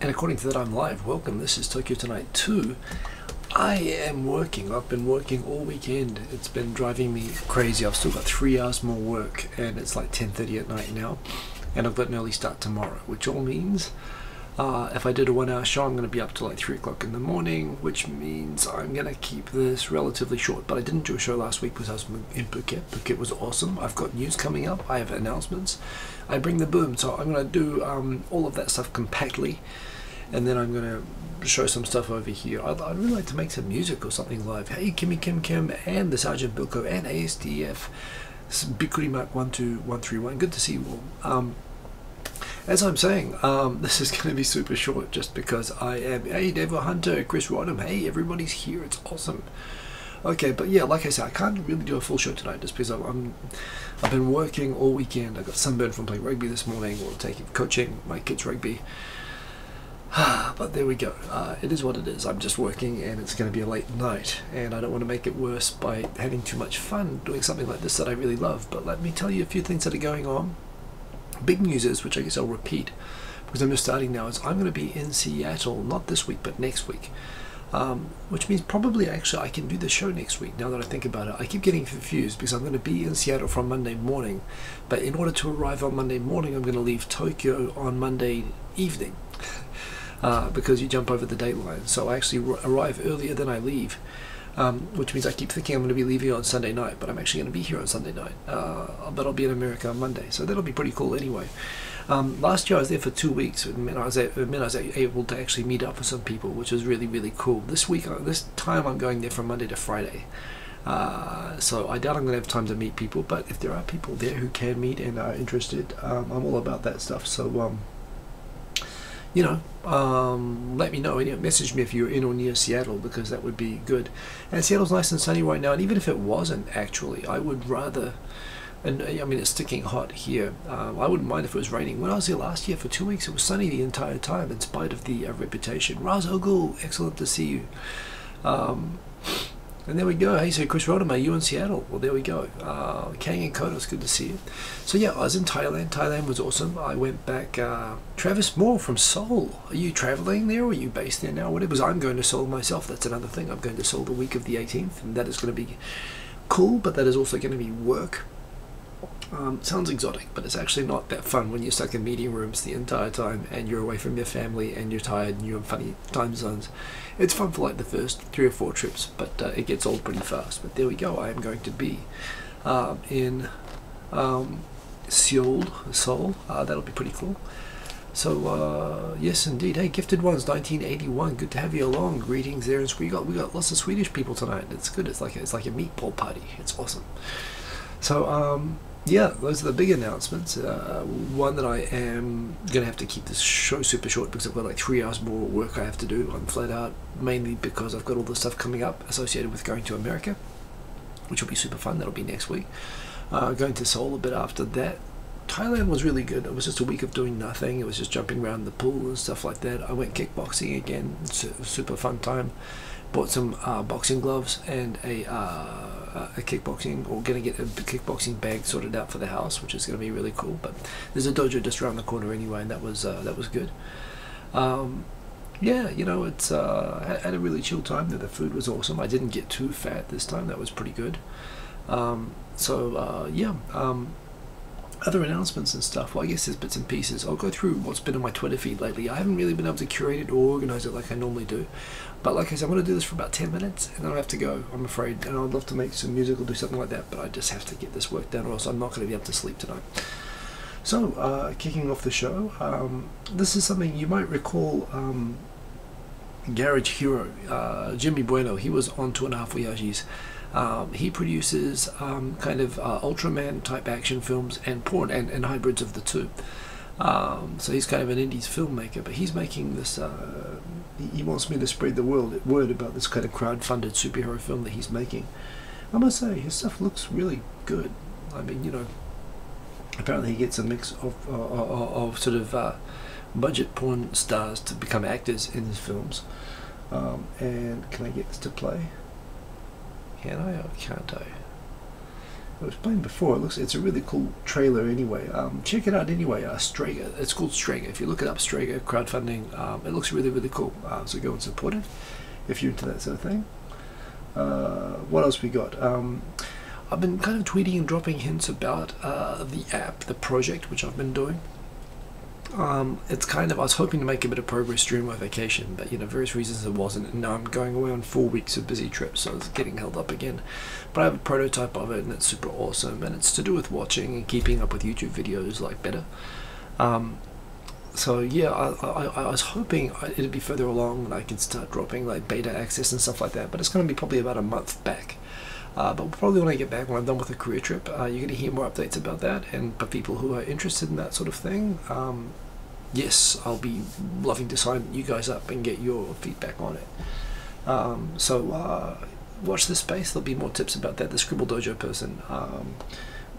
And according to that, I'm live. Welcome. This is Tokyo Tonight 2. I am working. I've been working all weekend. It's been driving me crazy. I've still got 3 hours more work, and it's like 10:30 at night now. And I've got an early start tomorrow, which all means if I did a 1 hour show, I'm going to be up till like 3 o'clock in the morning, which means I'm going to keep this relatively short. But I didn't do a show last week because I was in Phuket. Phuket was awesome. I've got news coming up. I have announcements. I bring the boom. So I'm going to do all of that stuff compactly. And then I'm going to show some stuff over here. I'd really like to make some music or something live. Hey, Kimmy Kim and the Sergeant Bilko and ASDF. Goodie Mark 12131. Good to see you all. As I'm saying, this is going to be super short just because I am. Hey, Devil Hunter, Chris Rodham. Hey, everybody's here. It's awesome. Okay, but yeah, like I said, I can't really do a full show tonight just because I've been working all weekend. I got sunburned from playing rugby this morning or coaching my kids' rugby. But there we go. It is what it is. I'm just working and it's going to be a late night, and I don't want to make it worse by having too much fun doing something like this that I really love. But let me tell you a few things that are going on. Big news is, which I guess I'll repeat because I'm just starting now, is I'm going to be in Seattle, not this week but next week, which means probably actually I can do the show next week. Now that I think about it, I keep getting confused because I'm going to be in Seattle from Monday morning, but in order to arrive on Monday morning I'm going to leave Tokyo on Monday evening. Because you jump over the date line, so I actually arrive earlier than I leave, which means I keep thinking I'm going to be leaving on Sunday night, but I'm actually going to be here on Sunday night, but I'll be in America on Monday, so that'll be pretty cool anyway. Last year I was there for 2 weeks. It meant I was able to actually meet up with some people, which was really cool. This time I'm going there from Monday to Friday, so I doubt I'm going to have time to meet people, but if there are people there who can meet and are interested, I'm all about that stuff. So you know, let me know. Message me if you're in or near Seattle, because that would be good. And Seattle's nice and sunny right now, and even if it wasn't, actually, I would rather, and I mean, it's sticking hot here. I wouldn't mind if it was raining. When I was here last year for 2 weeks, it was sunny the entire time, in spite of the reputation. Raz Ogul, excellent to see you. And there we go. Hey, so Chris Rodham, are you in Seattle? Well, there we go. Kang and Kodos, good to see you. So yeah, I was in Thailand. Thailand was awesome. I went back. Travis Moore from Seoul. Are you traveling there, or are you based there now? Whatever. I'm going to Seoul myself. That's another thing. I'm going to Seoul the week of the 18th, and that is going to be cool, but that is also going to be work. Sounds exotic, but it's actually not that fun when you're stuck in meeting rooms the entire time and you're away from your family and you're tired and you're in funny time zones. It's fun for like the first 3 or 4 trips, but it gets old pretty fast. But there we go. I am going to be in Seoul. That'll be pretty cool. So yes, indeed. Hey, Gifted Ones 1981. Good to have you along. Greetings there. We got lots of Swedish people tonight. It's good. It's like a meatball party. It's awesome. So yeah, those are the big announcements. One that I am going to have to keep this show super short because I've got like 3 hours more work I have to do. I'm flat out, mainly because I've got all the stuff coming up associated with going to America, which will be super fun. That'll be next week. Going to Seoul a bit after that. Thailand was really good. It was just a week of doing nothing. It was just jumping around the pool and stuff like that. I went kickboxing again. It's a super fun time. Bought some boxing gloves and a kickboxing, or going to get a kickboxing bag sorted out for the house, which is going to be really cool. But there's a dojo just around the corner anyway, and that was good. Yeah, you know, it's I had a really chill time there. The food was awesome. I didn't get too fat this time. That was pretty good. Yeah. Other announcements and stuff, well, I guess there's bits and pieces. I'll go through what's been on my Twitter feed lately. I haven't really been able to curate it or organize it like I normally do, but like I said, I'm going to do this for about 10 minutes and then I have to go, I'm afraid. And I'd love to make some music or do something like that, but I just have to get this work done or else I'm not going to be able to sleep tonight. So kicking off the show, this is something you might recall. Garage Hero, Jimmy Bueno, he was on 2.5 Voyages. He produces kind of Ultraman type action films and porn and hybrids of the two. So he's kind of an indie filmmaker, but he's making this, he wants me to spread the word about this kind of crowdfunded superhero film that he's making. I must say, his stuff looks really good. I mean, you know, apparently he gets a mix of sort of budget porn stars to become actors in his films. And can I get this to play? Can I or can't I? I was playing before. It's a really cool trailer anyway. Check it out anyway. Strega. It's called Strega. If you look it up, Strega crowdfunding. It looks really, really cool. So go and support it if you're into that sort of thing. What else we got? I've been kind of tweeting and dropping hints about the app, the project which I've been doing. It's kind of, I was hoping to make a bit of progress during my vacation, but various reasons it wasn't, and now I'm going away on 4 weeks of busy trips, so it's getting held up again. But I have a prototype of it, and it's super awesome, and it's to do with watching and keeping up with YouTube videos like better. So yeah, I was hoping it'd be further along and I can start dropping like beta access and stuff like that, but it's going to be probably about a month back. But probably when I get back, when I'm done with the career trip, you're going to hear more updates about that. And for people who are interested in that sort of thing, yes, I'll be loving to sign you guys up and get your feedback on it. So watch this space. There'll be more tips about that. The Scribble Dojo person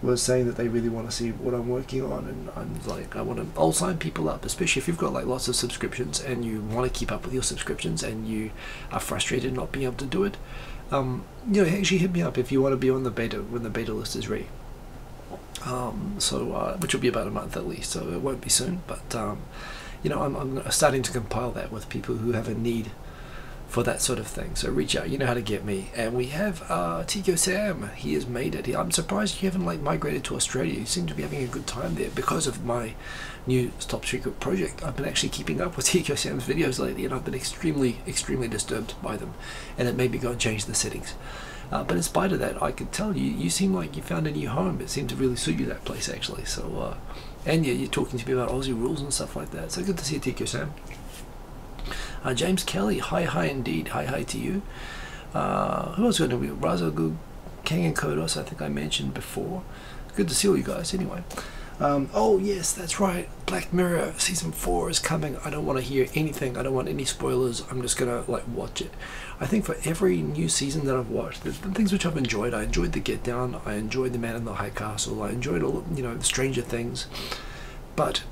was saying that they really want to see what I'm working on, and I'm like, I'll sign people up, especially if you've got like lots of subscriptions and you want to keep up with your subscriptions and you are frustrated not being able to do it. Actually hit me up if you want to be on the beta when the beta list is ready. Which will be about a month at least, so it won't be soon, but I'm starting to compile that with people who have a need for that sort of thing. So reach out, you know how to get me. And we have TT2 Sam. He has made it. I'm surprised you haven't like migrated to Australia. You seem to be having a good time there because of my new top secret project. I've been actually keeping up with TT2 Sam's videos lately, and I've been extremely disturbed by them, and it made me go and change the settings. But in spite of that, I could tell you seem like you found a new home. It seemed to really suit you, that place, actually. So and yeah, you're talking to me about Aussie rules and stuff like that, so good to see you, TT2 Sam. James Kelly, hi indeed, hi to you. Who else going to be? Raza, Kang and Kodos, I think I mentioned before. Good to see all you guys anyway. Oh yes, that's right, Black Mirror season 4 is coming. I don't want to hear anything, I don't want any spoilers. I'm just gonna like watch it. I think for every new season that I've watched, there's been things which I've enjoyed. I enjoyed The Get Down, I enjoyed The Man in the High Castle, I enjoyed all, Stranger Things, but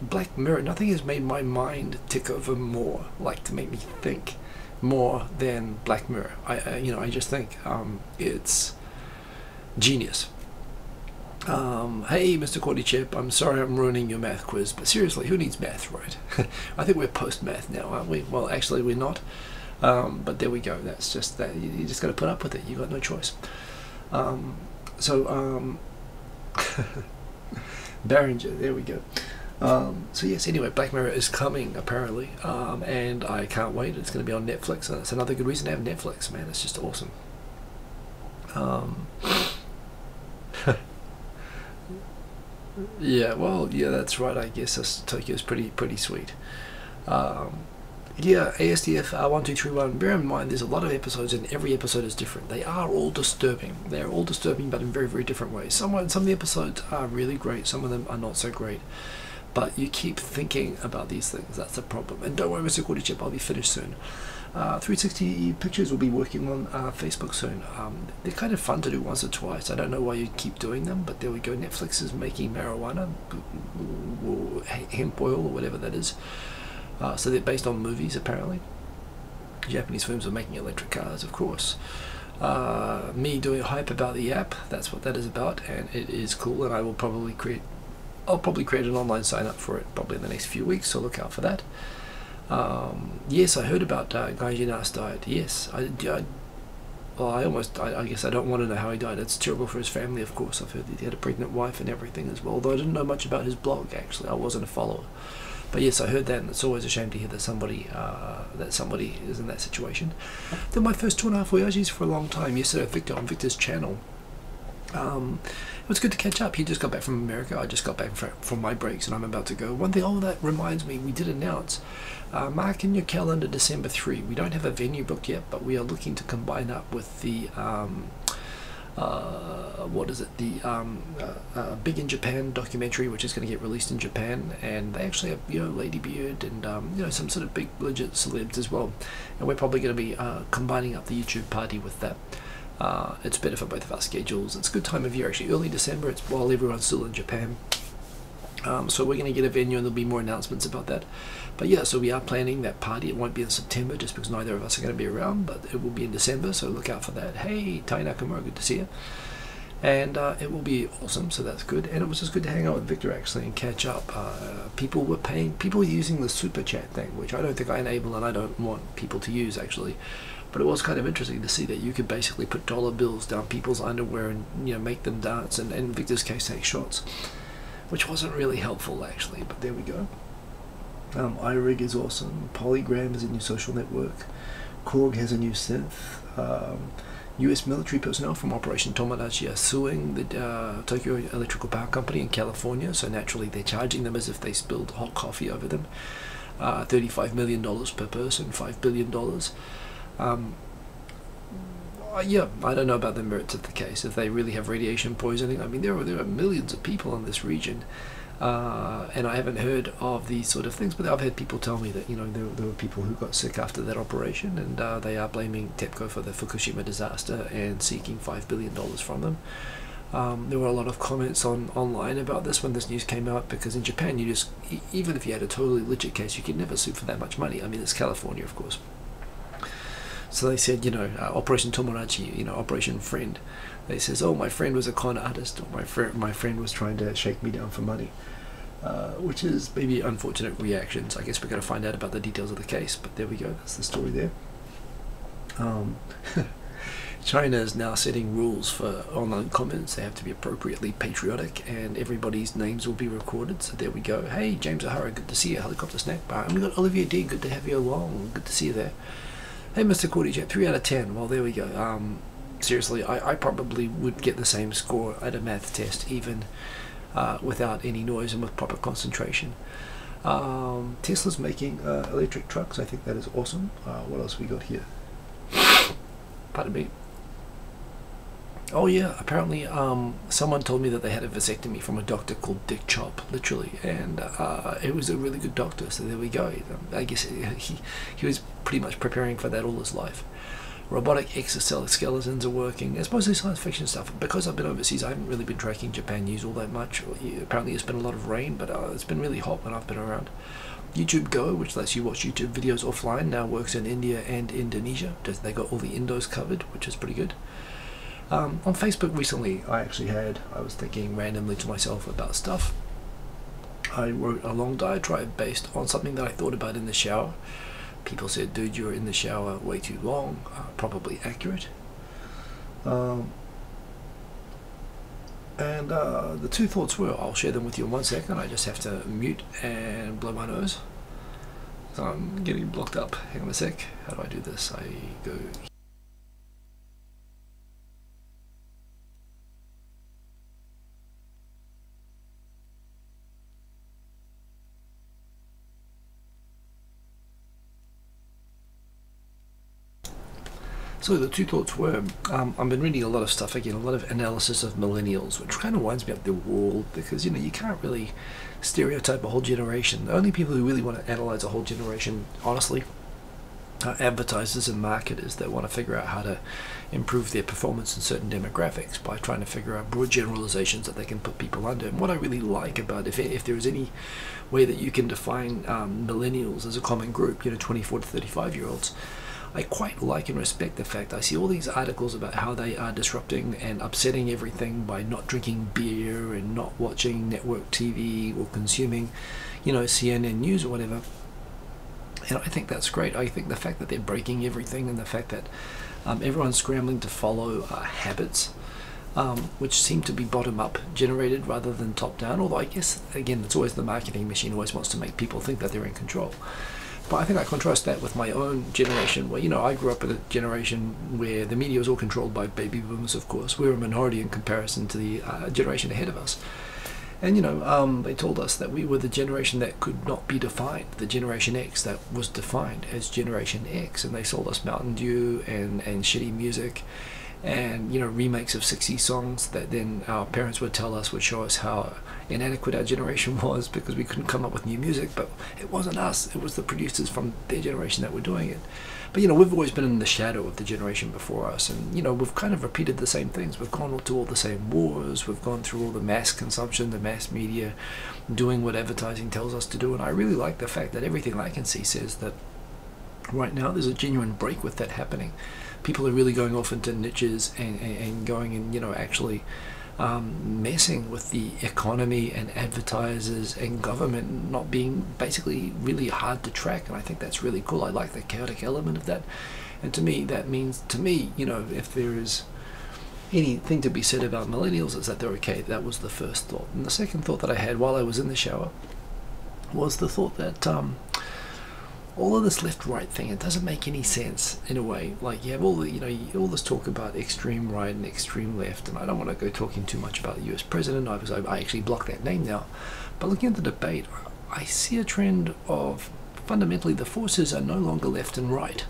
Black Mirror, nothing has made my mind tick over more, like to make me think more than Black Mirror. I just think it's genius. Hey Mr. Quickie Chip, I'm sorry I'm ruining your math quiz, but seriously, who needs math, right? I think we're post-math now, aren't we? Well, actually we're not, but there we go. That's just that, you just got to put up with it, you got no choice. Barringer, there we go. So yes, anyway, Black Mirror is coming apparently, and I can't wait. It's going to be on Netflix, and that's another good reason to have Netflix, man. It's just awesome. Yeah, well, yeah, that's right. I guess Tokyo's pretty sweet. Yeah, ASDF 1231. Bear in mind, there's a lot of episodes, and every episode is different. They are all disturbing. They are all disturbing, but in very different ways. Some of the episodes are really great. Some of them are not so great. But you keep thinking about these things. That's the problem. And don't worry, Mr. Goodie Chip, I'll be finished soon. 360 Pictures will be working on Facebook soon. They're kind of fun to do once or twice. I don't know why you keep doing them, but there we go. Netflix is making marijuana, or hemp oil, or whatever that is. So they're based on movies, apparently. Japanese films are making electric cars, of course. Me doing hype about the app, that's what that is about, and it is cool, and I will probably create an online sign up for it probably in the next few weeks, so look out for that. Yes, I heard about Gaijina's died. Yes, I guess I don't want to know how he died. It's terrible for his family, of course. I've heard that he had a pregnant wife and everything as well, although I didn't know much about his blog, actually. I wasn't a follower. But yes, I heard that, and it's always a shame to hear that somebody is in that situation. Then my first 2.5 voyages for a long time. Yesterday, Victor on Victor's channel. It was good to catch up. He just got back from America. I just got back from my breaks, and I'm about to go. One thing, that reminds me, we did announce, mark in your calendar December 3. We don't have a venue booked yet, but we are looking to combine up with the Big in Japan documentary, which is going to get released in Japan, and they actually have Lady Beard and some sort of big legit celebs as well, and we're probably going to be combining up the YouTube party with that. It's better for both of our schedules. It's a good time of year, actually. Early December, it's while everyone's still in Japan. So we're going to get a venue, and there'll be more announcements about that. But yeah, so we are planning that party. It won't be in September just because neither of us are going to be around, but it will be in December, so look out for that. Hey, Tai Nakamura, good to see you. and it will be awesome, so that's good. And it was just good to hang out with Victor actually and catch up. People were using the super chat thing, which I don't think I enable and I don't want people to use actually. But it was kind of interesting to see that you could basically put dollar bills down people's underwear and, you know, make them dance, and in Victor's case take shots, which wasn't really helpful actually, but there we go. iRig is awesome. Polygram is a new social network. Korg has a new synth. US military personnel from Operation Tomodachi are suing the Tokyo Electrical Power Company in California, so naturally they're charging them as if they spilled hot coffee over them. $35 million per person, $5 billion. Yeah, I don't know about the merits of the case, if they really have radiation poisoning. I mean, there are millions of people in this region, and I haven't heard of these sort of things, but I've had people tell me that, you know, there were people who got sick after that operation, and they are blaming TEPCO for the Fukushima disaster and seeking $5 billion from them. There were a lot of comments online about this when this news came out, because in Japan, you just, even if you had a totally legit case, you could never sue for that much money. I mean, it's California, of course. So they said, you know, Operation Tomodachi, you know, Operation Friend. They says, oh, my friend was a con artist, or my friend was trying to shake me down for money, which is maybe unfortunate reactions. I guess we're going to find out about the details of the case, but there we go. That's the story there. China is now setting rules for online comments. They have to be appropriately patriotic, and everybody's names will be recorded. So there we go. Hey, James O'Hara, good to see you. Helicopter Snack Bar. And we got Olivia D. Good to have you along. Good to see you there. Hey, Mr. Goodie, 3 out of 10. Well, there we go. Seriously, I probably would get the same score at a math test, even without any noise and with proper concentration. Tesla's making electric trucks. I think that is awesome. What else we got here? Pardon me. Oh yeah, apparently someone told me that they had a vasectomy from a doctor called Dick Chop, literally, and it was a really good doctor, so there we go. I guess he was pretty much preparing for that all his life. Robotic exoskeletons are working. It's mostly science fiction stuff. Because I've been overseas, I haven't really been tracking Japan news all that much. Apparently it's been a lot of rain, but it's been really hot when I've been around. YouTube Go, which lets you watch YouTube videos offline, now works in India and Indonesia. They got all the Indos covered, which is pretty good. On Facebook recently, I was thinking randomly to myself about stuff. I wrote a long diatribe based on something that I thought about in the shower. People said, dude, you're in the shower way too long. Probably accurate. And the two thoughts were, I'll share them with you in 1 second. I just have to mute and blow my nose. So I'm getting blocked up. Hang on a sec. How do I do this? I go... So the two thoughts were, I've been reading a lot of stuff again, a lot of analysis of millennials, which kind of winds me up the wall, because, you know, you can't really stereotype a whole generation. The only people who really want to analyze a whole generation, honestly, are advertisers and marketers that want to figure out how to improve their performance in certain demographics by trying to figure out broad generalizations that they can put people under. And what I really like about, if there is any way that you can define millennials as a common group, you know, 24 to 35-year-olds, I quite like and respect the fact I see all these articles about how they are disrupting and upsetting everything by not drinking beer and not watching network TV or consuming, you know, CNN news or whatever. And I think that's great. I think the fact that they're breaking everything and the fact that everyone's scrambling to follow habits, which seem to be bottom-up generated rather than top-down, although I guess, again, it's always the marketing machine always wants to make people think that they're in control. But I think I contrast that with my own generation, where, you know, I grew up in a generation where the media was all controlled by baby boomers, of course. We were a minority in comparison to the generation ahead of us. And, you know, they told us that we were the generation that could not be defined, the Generation X that was defined as Generation X. And they sold us Mountain Dew and shitty music and, you know, remakes of 60s songs that then our parents would tell us, would show us how inadequate our generation was because we couldn't come up with new music. But it wasn't us, it was the producers from their generation that were doing it. But, you know, we've always been in the shadow of the generation before us, and, you know, we've kind of repeated the same things. We've gone to all the same wars, we've gone through all the mass consumption, the mass media, doing what advertising tells us to do. And I really like the fact that everything I can see says that right now there's a genuine break with that happening. people are really going off into niches and going and, you know, actually messing with the economy and advertisers and government not being basically really hard to track. And I think that's really cool. I like the chaotic element of that. And to me, that means, you know, if there is anything to be said about millennials, is that they're okay. That was the first thought. And the second thought that I had while I was in the shower was the thought that all of this left-right thing, it doesn't make any sense in a way. Like, you have all the, you know, all this talk about extreme right and extreme left, and I don't want to go talking too much about the US president. I actually blocked that name now. But looking at the debate, I see a trend of fundamentally the forces are no longer left and right.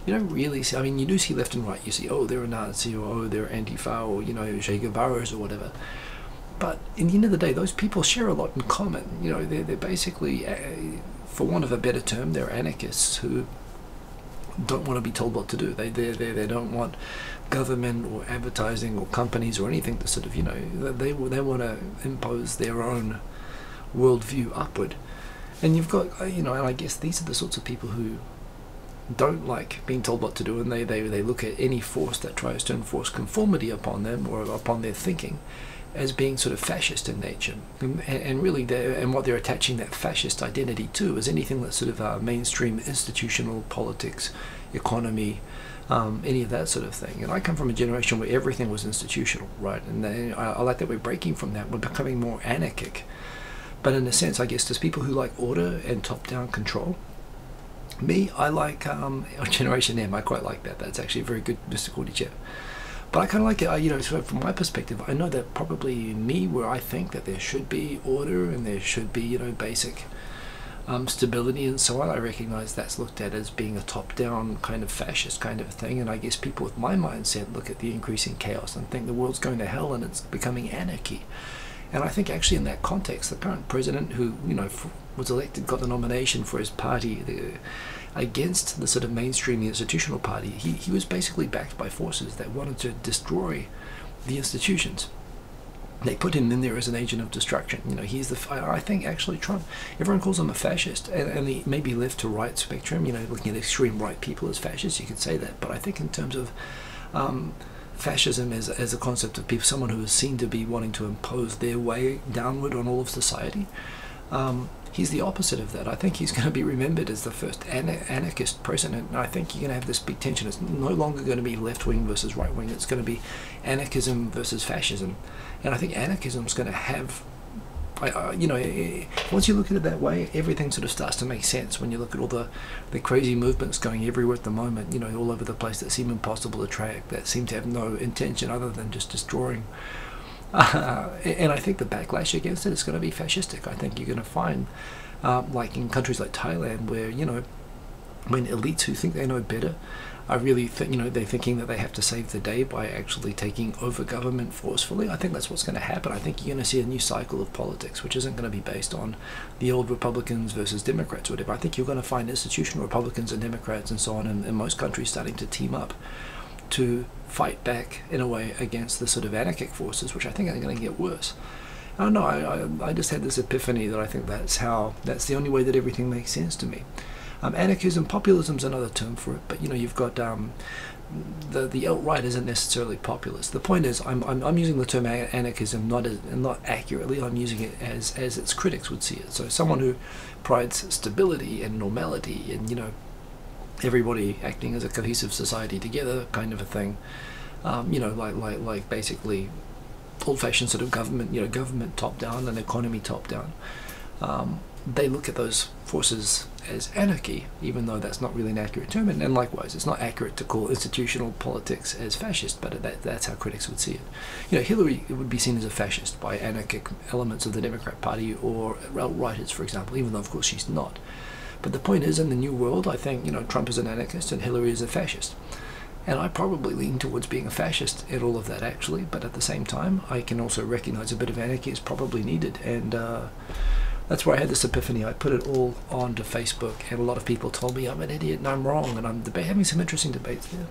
You don't really see, I mean, you do see left and right. You see, oh, they're a Nazi, or oh, they're Antifa, or, you know, Che Guevara's or whatever. But in the end of the day, those people share a lot in common. You know, they're basically, for want of a better term, they're anarchists who don't want to be told what to do. They don't want government or advertising or companies or anything to sort of, you know, they want to impose their own worldview upward. And you've got, you know, and I guess these are the sorts of people who don't like being told what to do, and they look at any force that tries to enforce conformity upon them or upon their thinking as being sort of fascist in nature. And really, and what they're attaching that fascist identity to is anything that's sort of mainstream institutional politics, economy, any of that sort of thing. And I come from a generation where everything was institutional, right? And I like that we're breaking from that. We're becoming more anarchic. But in a sense, I guess, there's people who like order and top-down control. Me, I like Generation M. I quite like that. That's actually a very good Mr. Goodie chap. But I kind of like it, you know, so from my perspective, I know that probably me, where I think that there should be order and there should be, you know, basic stability and so on, I recognize that's looked at as being a top-down kind of fascist kind of thing. And I guess people with my mindset look at the increasing chaos and think the world's going to hell and it's becoming anarchy. And I think actually in that context, the current president who, you know, was elected, got the nomination for his party against the sort of mainstream institutional party, he was basically backed by forces that wanted to destroy the institutions. They put him in there as an agent of destruction. You know, he's I think actually Trump, everyone calls him a fascist, and the maybe left to right spectrum, you know, looking at extreme right people as fascists, you could say that. But I think in terms of fascism as a concept of people, someone who is seen to be wanting to impose their way downward on all of society, he's the opposite of that. I think he's going to be remembered as the first anarchist president, and I think you're going to have this big tension. It's no longer going to be left-wing versus right-wing. It's going to be anarchism versus fascism. And I think anarchism is going to have, you know, once you look at it that way, everything sort of starts to make sense. When you look at all the crazy movements going everywhere at the moment, you know, all over the place, that seem impossible to track, that seem to have no intention other than just destroying. And I think the backlash against it is going to be fascistic. I think you're going to find, like in countries like Thailand, where, you know, when elites who think they know better are really, you know, they're thinking that they have to save the day by actually taking over government forcefully. I think that's what's going to happen. I think you're going to see a new cycle of politics, which isn't going to be based on the old Republicans versus Democrats or whatever. I think you're going to find institutional Republicans and Democrats and so on in most countries starting to team up to fight back in a way against the sort of anarchic forces, which I think are going to get worse. I don't know, I just had this epiphany that I think that's the only way that everything makes sense to me. Anarchism, populism's another term for it, but you know, you've got the alt-right isn't necessarily populist. The point is, I'm using the term anarchism not accurately. I'm using it as its critics would see it. So someone who prides stability and normality and, you know, everybody acting as a cohesive society together kind of a thing, you know, like basically old-fashioned sort of government, you know, government top-down and economy top-down. They look at those forces as anarchy, even though that's not really an accurate term. And likewise, it's not accurate to call institutional politics as fascist, but that's how critics would see it. You know, Hillary would be seen as a fascist by anarchic elements of the Democrat Party or alt-righters, for example, even though, of course, she's not. But the point is, in the new world, I think, you know, Trump is an anarchist and Hillary is a fascist. And I probably lean towards being a fascist in all of that, actually. But at the same time, I can also recognize a bit of anarchy is probably needed. And that's where I had this epiphany. I put it all onto Facebook, and a lot of people told me I'm an idiot and I'm wrong, and I'm having some interesting debates there.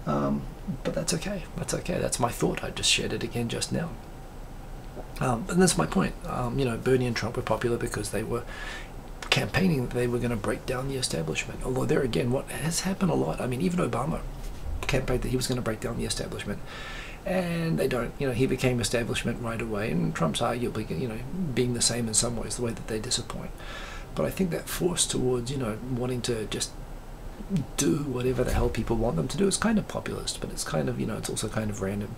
But that's okay. That's okay. That's my thought. I just shared it again just now. And that's my point. You know, Bernie and Trump were popular because they were campaigning that they were going to break down the establishment. Although there again, what has happened a lot, I mean, even Obama campaigned that he was going to break down the establishment, and they don't. You know, he became establishment right away, and Trump's arguably, you know, being the same in some ways, the way that they disappoint. But I think that force towards, you know, wanting to just do whatever the hell people want them to do is kind of populist, but it's kind of, you know, it's also kind of random.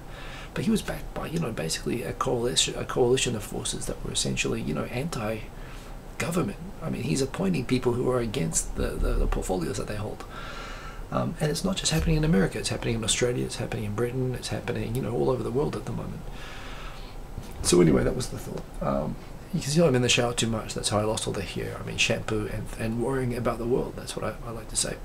But he was backed by, you know, basically a coalition of forces that were essentially, you know, anti-government. I mean, he's appointing people who are against the portfolios that they hold. And it's not just happening in America, it's happening in Australia, it's happening in Britain, it's happening, you know, all over the world at the moment. So anyway, that was the thought. You can see I'm in the shower too much, that's how I lost all the hair. I mean, shampoo and worrying about the world, that's what I like to say.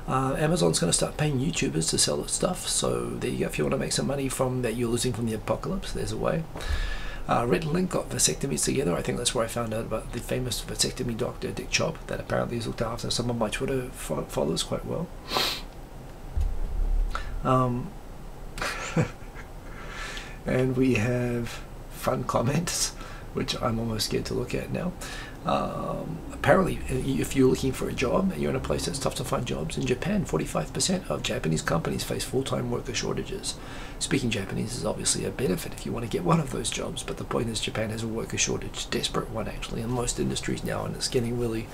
Amazon's going to start paying YouTubers to sell its stuff, so there you go. If you want to make some money from that you're losing from the apocalypse, there's a way. Red Link got vasectomies together. I think that's where I found out about the famous vasectomy doctor Dick Chop, that apparently is looked after some of my Twitter followers quite well. And we have fun comments, which I'm almost scared to look at now. Apparently, if you're looking for a job, you're in a place that's tough to find jobs. In Japan, 45% of Japanese companies face full-time worker shortages. Speaking Japanese is obviously a benefit if you want to get one of those jobs, but the point is Japan has a worker shortage, desperate one actually, in most industries now, and it's getting really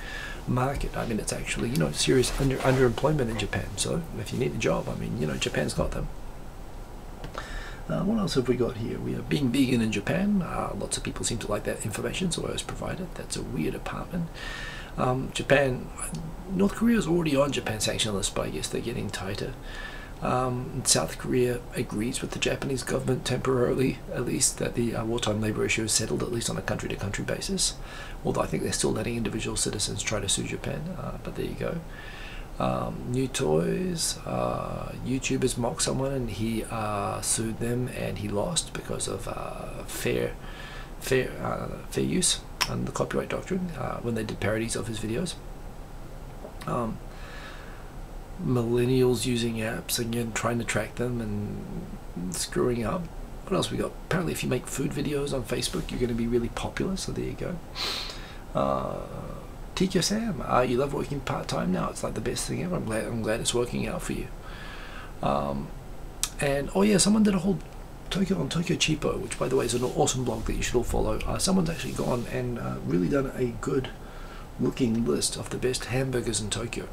market. I mean, it's actually, you know, serious underemployment in Japan. So if you need a job, I mean, you know, Japan's got them. What else have we got here? We are being vegan in Japan. Lots of people seem to like that information, so I was provided. That's a weird apartment. Japan, North Korea is already on Japan's sanction list, but I guess they're getting tighter. South Korea agrees with the Japanese government temporarily, at least, that the wartime labor issue is settled, at least on a country-to-country basis. Although I think they're still letting individual citizens try to sue Japan, but there you go. New toys. YouTubers mocked someone and he sued them and he lost because of fair use and the copyright doctrine when they did parodies of his videos. Millennials using apps, again trying to track them and screwing up. What else we got? Apparently if you make food videos on Facebook you're going to be really popular, so there you go. Teacher Sam, you love working part-time now. It's like the best thing ever. I'm glad it's working out for you. And oh yeah, someone did a whole Tokyo on Tokyo Cheapo, which by the way is an awesome blog that you should all follow. Someone's actually gone and really done a good looking list of the best hamburgers in Tokyo.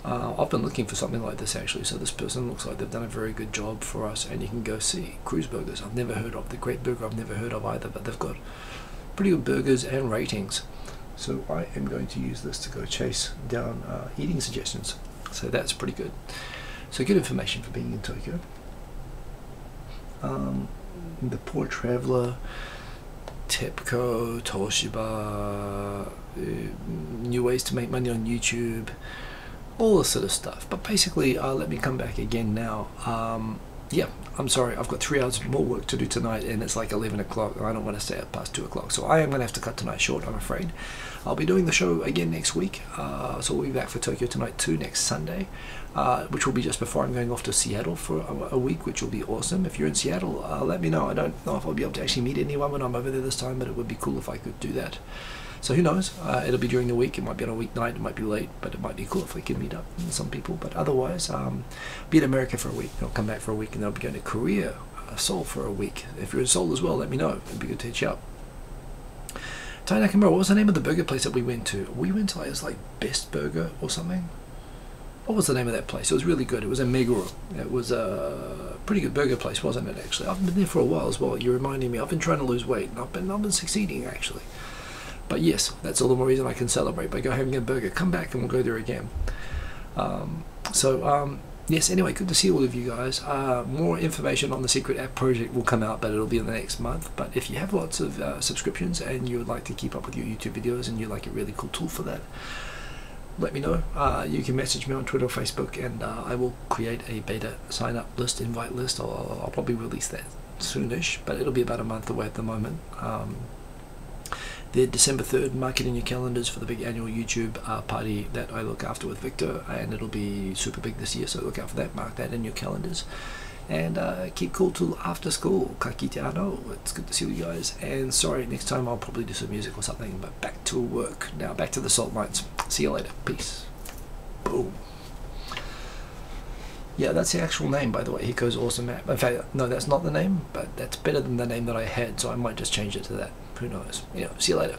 I've been looking for something like this actually, so this person looks like they've done a very good job for us, and you can go see Cruise Burgers. I've never heard of the Great Burger, I've never heard of either, but they've got pretty good burgers and ratings. So I am going to use this to go chase down eating suggestions. So that's pretty good. So good information for being in Tokyo. The Poor Traveler, TEPCO, Toshiba, new ways to make money on YouTube, all this sort of stuff. But basically, let me come back again now. Yeah, I'm sorry, I've got 3 hours more work to do tonight and it's like 11 o'clock and I don't want to stay up past 2 o'clock, so I am going to have to cut tonight short, I'm afraid. I'll be doing the show again next week, so we'll be back for Tokyo Tonight 2 next Sunday, which will be just before I'm going off to Seattle for a week, which will be awesome. If you're in Seattle, let me know. I don't know if I'll be able to actually meet anyone when I'm over there this time, but it would be cool if I could do that. So who knows, it'll be during the week, it might be on a weeknight, it might be late, but it might be cool if we can meet up with some people. But otherwise, be in America for a week, I'll come back for a week, and then I'll be going to Korea, Seoul for a week. If you're in Seoul as well, let me know, it'd be good to hit you up. Tai Nakamura, what was the name of the burger place that we went to? We went to, like, it was like Best Burger or something. What was the name of that place? It was really good. It was in Meguro. It was a pretty good burger place, wasn't it, actually? I've been there for a while as well. You're reminding me. I've been trying to lose weight, and I've been succeeding, actually. But yes, that's all the more reason I can celebrate by going having a burger. Come back and we'll go there again. Yes, anyway, good to see all of you guys. More information on the Secret App project will come out, but it'll be in the next month. But if you have lots of subscriptions and you would like to keep up with your YouTube videos and you like a really cool tool for that, let me know. You can message me on Twitter or Facebook, and I will create a beta sign-up list, invite list. I'll probably release that soonish, but it'll be about a month away at the moment. The December 3rd, mark it in your calendars for the big annual YouTube party that I look after with Victor, and it'll be super big this year, so look out for that, mark that in your calendars. And keep cool till after school. Kakite ano, it's good to see you guys, and sorry, next time I'll probably do some music or something, but back to work. Now back to the salt mines. See you later. Peace. Boom. Yeah, that's the actual name, by the way. Hiko's awesome app. In fact, no, that's not the name, but that's better than the name that I had, so I might just change it to that. Who knows? See you later.